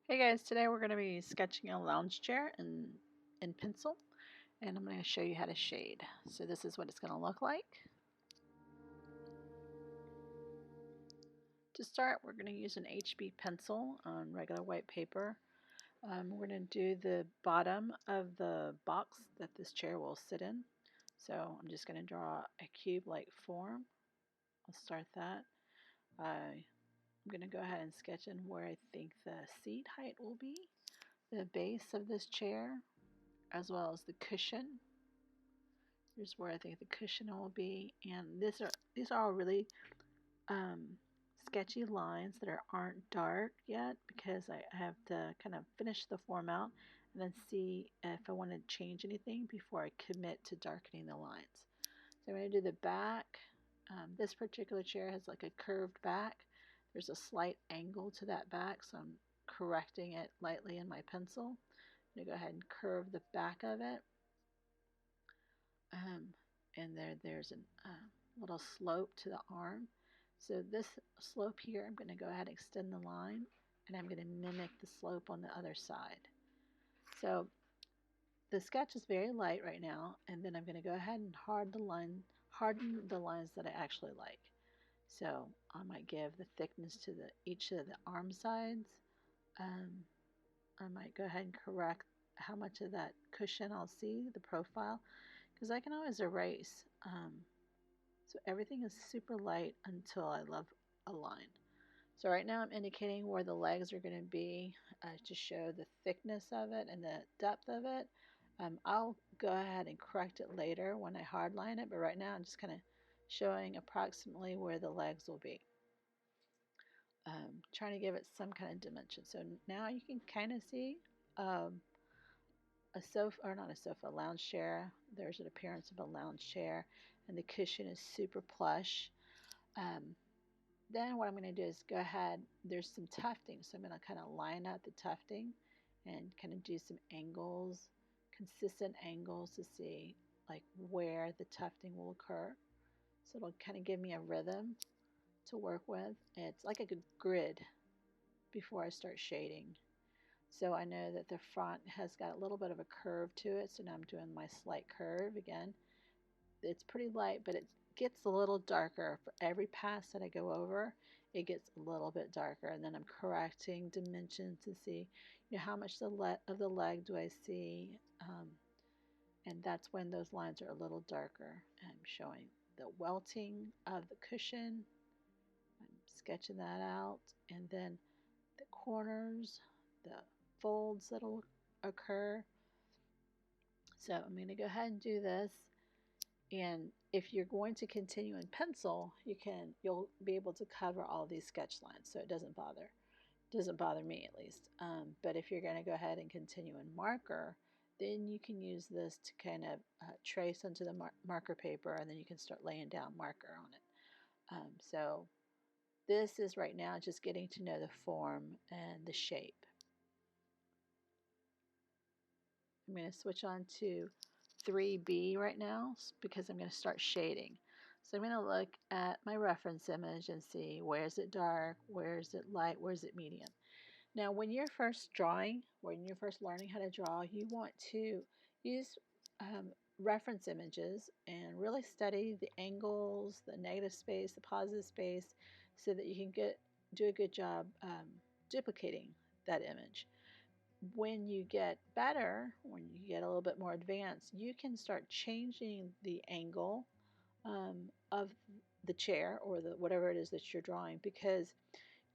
Hey guys, today we're going to be sketching a lounge chair in pencil, and I'm going to show you how to shade. So this is what it's going to look like. To start, we're going to use an HB pencil on regular white paper. We're going to do the bottom of the box that this chair will sit in. So I'm just going to draw a cube-like form. I'll start that. I'm going to go ahead and sketch in where I think the seat height will be, the base of this chair, as well as the cushion. Here's where I think the cushion will be, and these are all really sketchy lines that aren't dark yet because I have to kind of finish the form out and then see if I want to change anything before I commit to darkening the lines. So I'm going to do the back. This particular chair has like a curved back. There's a slight angle to that back, so I'm correcting it lightly in my pencil. I'm going to go ahead and curve the back of it. And there's a little slope to the arm. So this slope here, I'm going to go ahead and extend the line, and I'm going to mimic the slope on the other side. So the sketch is very light right now, and then I'm going to go ahead and harden the lines that I actually like. So I might give the thickness to each of the arm sides. I might go ahead and correct how much of that cushion I'll see, the profile, because I can always erase. So everything is super light until I love a line. So right now I'm indicating where the legs are going to be to show the thickness of it and the depth of it. I'll go ahead and correct it later when I hardline it, but right now I'm just kind of showing approximately where the legs will be. Trying to give it some kind of dimension. So now you can kind of see a sofa, or not a sofa, a lounge chair. There's an appearance of a lounge chair, and the cushion is super plush. Then what I'm going to do is go ahead, there's some tufting, so I'm going to kind of line up the tufting and kind of do some angles, consistent angles to see like where the tufting will occur. So it'll kind of give me a rhythm to work with. It's like a good grid before I start shading. So I know that the front has got a little bit of a curve to it, so now I'm doing my slight curve again. It's pretty light, but it gets a little darker. For every pass that I go over, it gets a little bit darker, and then I'm correcting dimensions to see, how much of the leg do I see, and that's when those lines are a little darker. I'm showing the welting of the cushion. I'm sketching that out, and then the corners, the folds that'll occur. So I'm going to go ahead and do this. And if you're going to continue in pencil, you'll be able to cover all these sketch lines, so it doesn't bother me at least. But if you're going to go ahead and continue in marker, then you can use this to kind of trace onto the marker paper, and then you can start laying down marker on it. So this is right now just getting to know the form and the shape. I'm going to switch on to 3B right now because I'm going to start shading. So I'm going to look at my reference image and see where is it dark, where is it light, where is it medium. Now when you're first drawing, when you're first learning how to draw, you want to use reference images and really study the angles, the negative space, the positive space, so that you can do a good job duplicating that image. When you get better, when you get a little bit more advanced, you can start changing the angle of the chair or whatever it is that you're drawing, because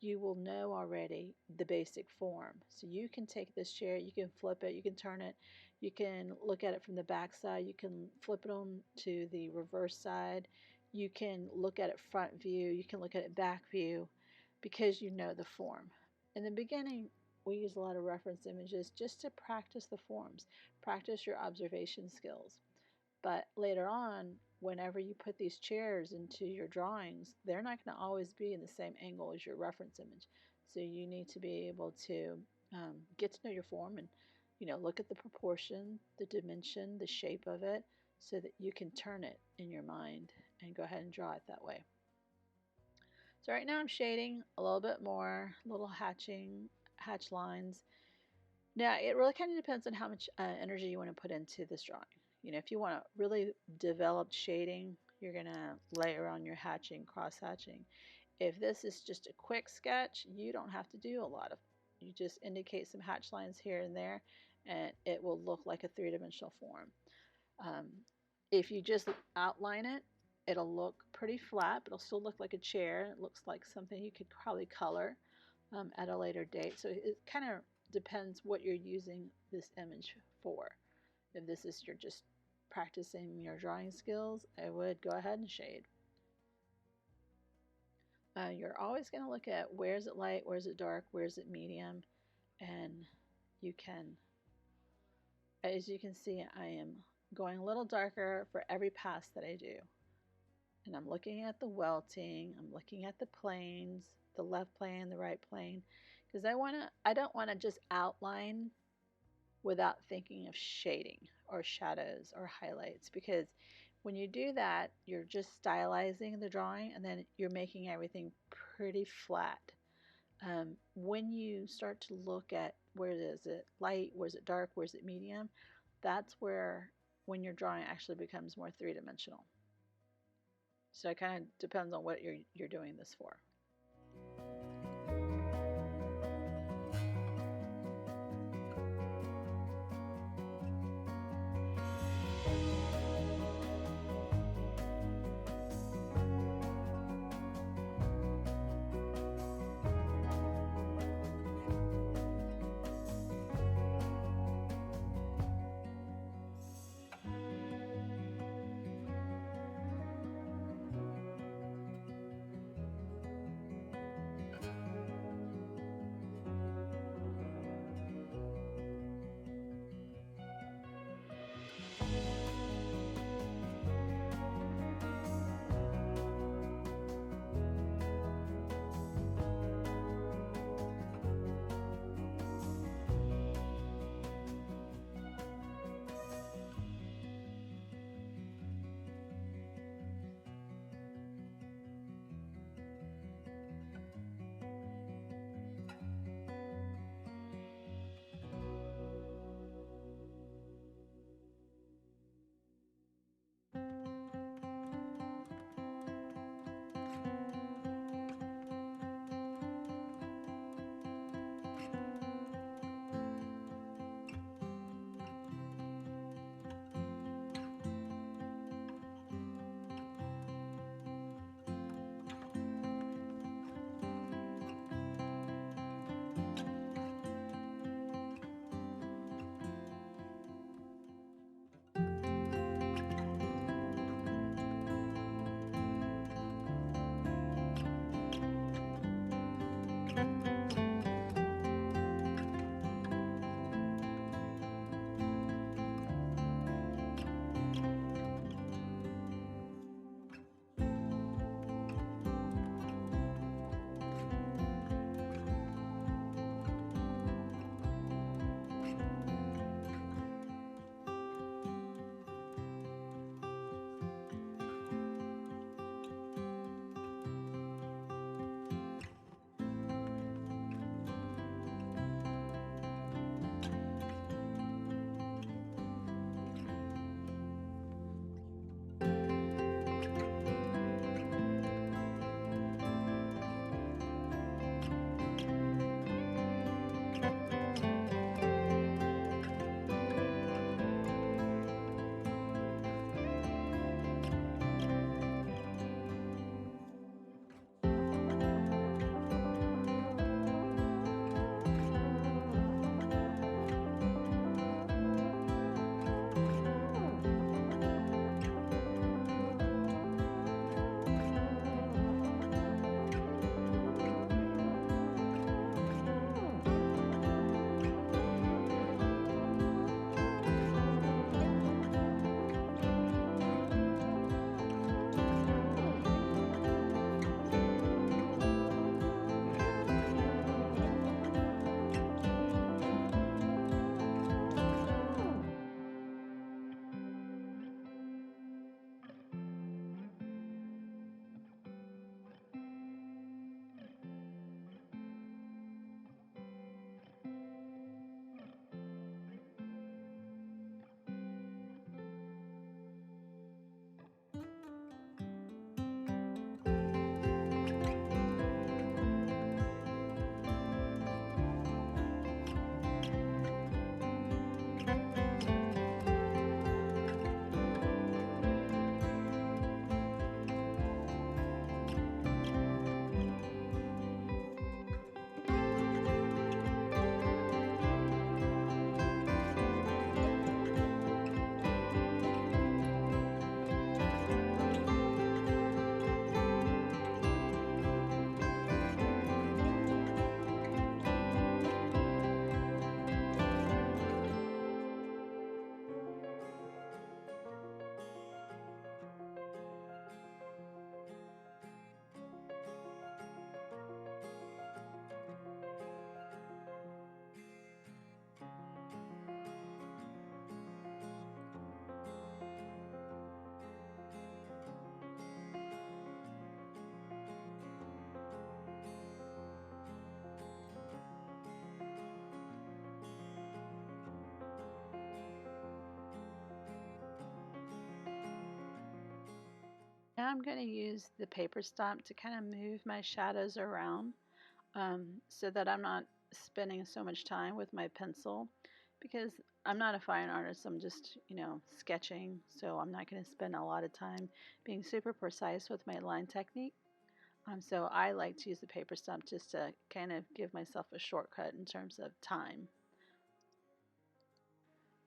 you will know already the basic form. So you can take this chair, you can flip it, you can turn it, you can look at it from the back side, you can flip it on to the reverse side, you can look at it front view, you can look at it back view, because you know the form. In the beginning, we use a lot of reference images just to practice the forms, practice your observation skills. But later on, whenever you put these chairs into your drawings, they're not going to always be in the same angle as your reference image. So you need to be able to get to know your form and look at the proportion, the dimension, the shape of it, so that you can turn it in your mind and go ahead and draw it that way. So right now I'm shading a little bit more, a little hatching hatch lines. Now, it really kind of depends on how much energy you want to put into this drawing. You know, if you want to really develop shading, you're going to layer on your hatching, cross hatching. If this is just a quick sketch, you don't have to do a lot of, you just indicate some hatch lines here and there, and it will look like a three-dimensional form. If you just outline it, it'll look pretty flat, but it'll still look like a chair. It looks like something you could probably color at a later date. So it kind of depends what you're using this image for. If this is you're just practicing your drawing skills, I would go ahead and shade. You're always going to look at where's it light, where's it dark, where's it medium, and you can, as you can see, I am going a little darker for every pass that I do. And I'm looking at the welting, I'm looking at the planes, the left plane, the right plane, because I don't want to just outline without thinking of shading or shadows or highlights, because when you do that, you're just stylizing the drawing and then you're making everything pretty flat. When you start to look at where is it light, where is it dark, where is it medium, that's where when your drawing actually becomes more three-dimensional. So it kind of depends on what you're doing this for. Now I'm going to use the paper stump to kind of move my shadows around so that I'm not spending so much time with my pencil, because I'm not a fine artist. I'm just, sketching, so I'm not going to spend a lot of time being super precise with my line technique. So I like to use the paper stump just to kind of give myself a shortcut in terms of time.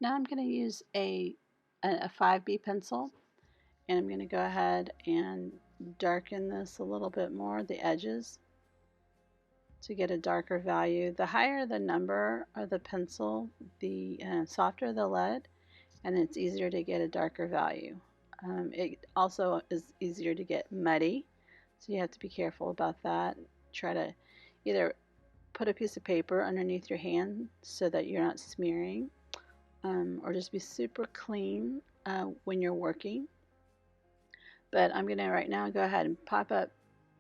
Now I'm going to use a 5B pencil, and I'm going to go ahead and darken this a little bit more, the edges, to get a darker value. The higher the number of the pencil, the softer the lead, and it's easier to get a darker value. It also is easier to get muddy, so you have to be careful about that. Try to either put a piece of paper underneath your hand so that you're not smearing, or just be super clean when you're working. But I'm going to right now go ahead and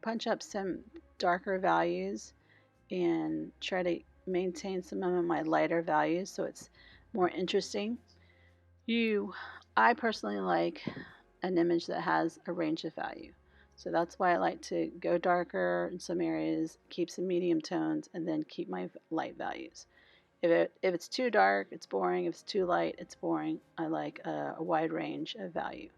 punch up some darker values and try to maintain some of my lighter values so it's more interesting. I personally like an image that has a range of value. So that's why I like to go darker in some areas, keep some medium tones, and then keep my light values. If it's too dark, it's boring. If it's too light, it's boring. I like a wide range of value.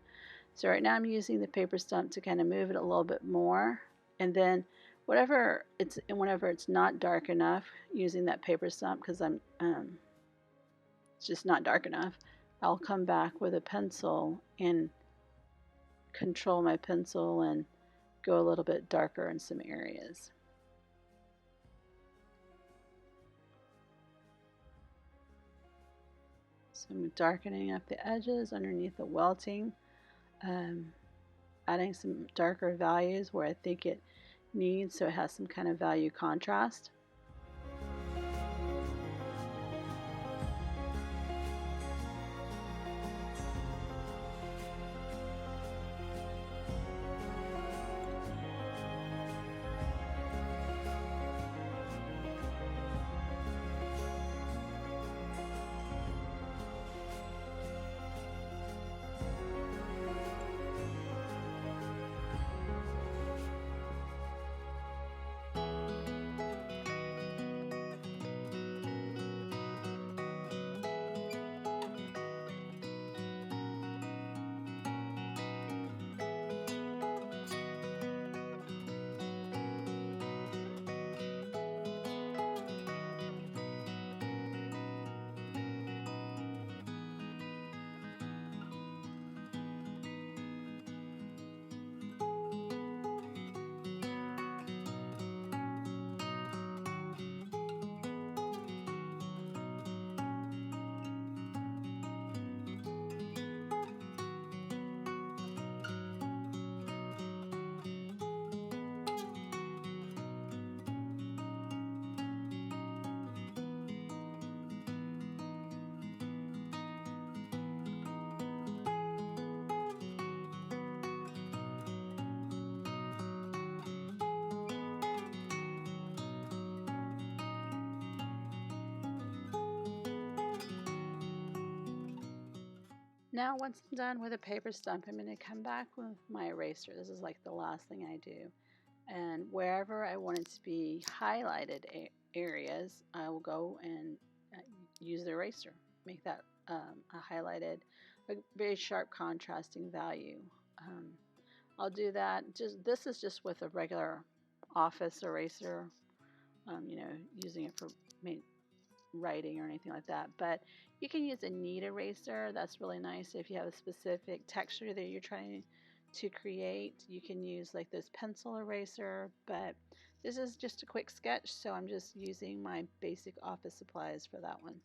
So right now I'm using the paper stump to kind of move it a little bit more, and then whenever it's not dark enough, using that paper stump because it's just not dark enough, I'll come back with a pencil and control my pencil and go a little bit darker in some areas. So I'm darkening up the edges underneath the welting, adding some darker values where I think it needs, so it has some kind of value contrast. Now once I'm done with a paper stump, I'm going to come back with my eraser. This is like the last thing I do. And wherever I want it to be highlighted areas, I will go and use the eraser. Make that a highlighted, a very sharp contrasting value. I'll do that. This is just with a regular office eraser, using it for writing or anything like that. But you can use a knead eraser. That's really nice if you have a specific texture that you're trying to create. You can use like this pencil eraser, but this is just a quick sketch, so I'm just using my basic office supplies for that one.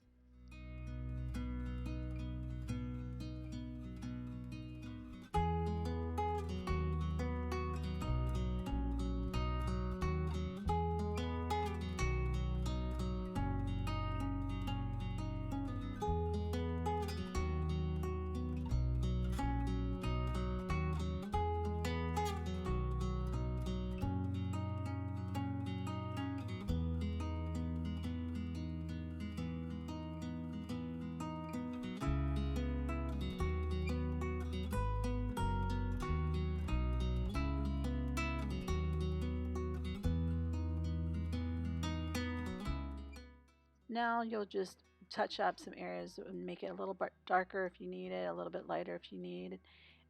Now you'll just touch up some areas and make it a little bit darker if you need it, a little bit lighter if you need it.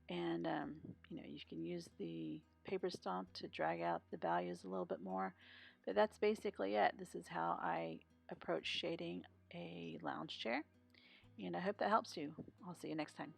And you can use the paper stomp to drag out the values a little bit more. But that's basically it. This is how I approach shading a lounge chair. And I hope that helps you. I'll see you next time.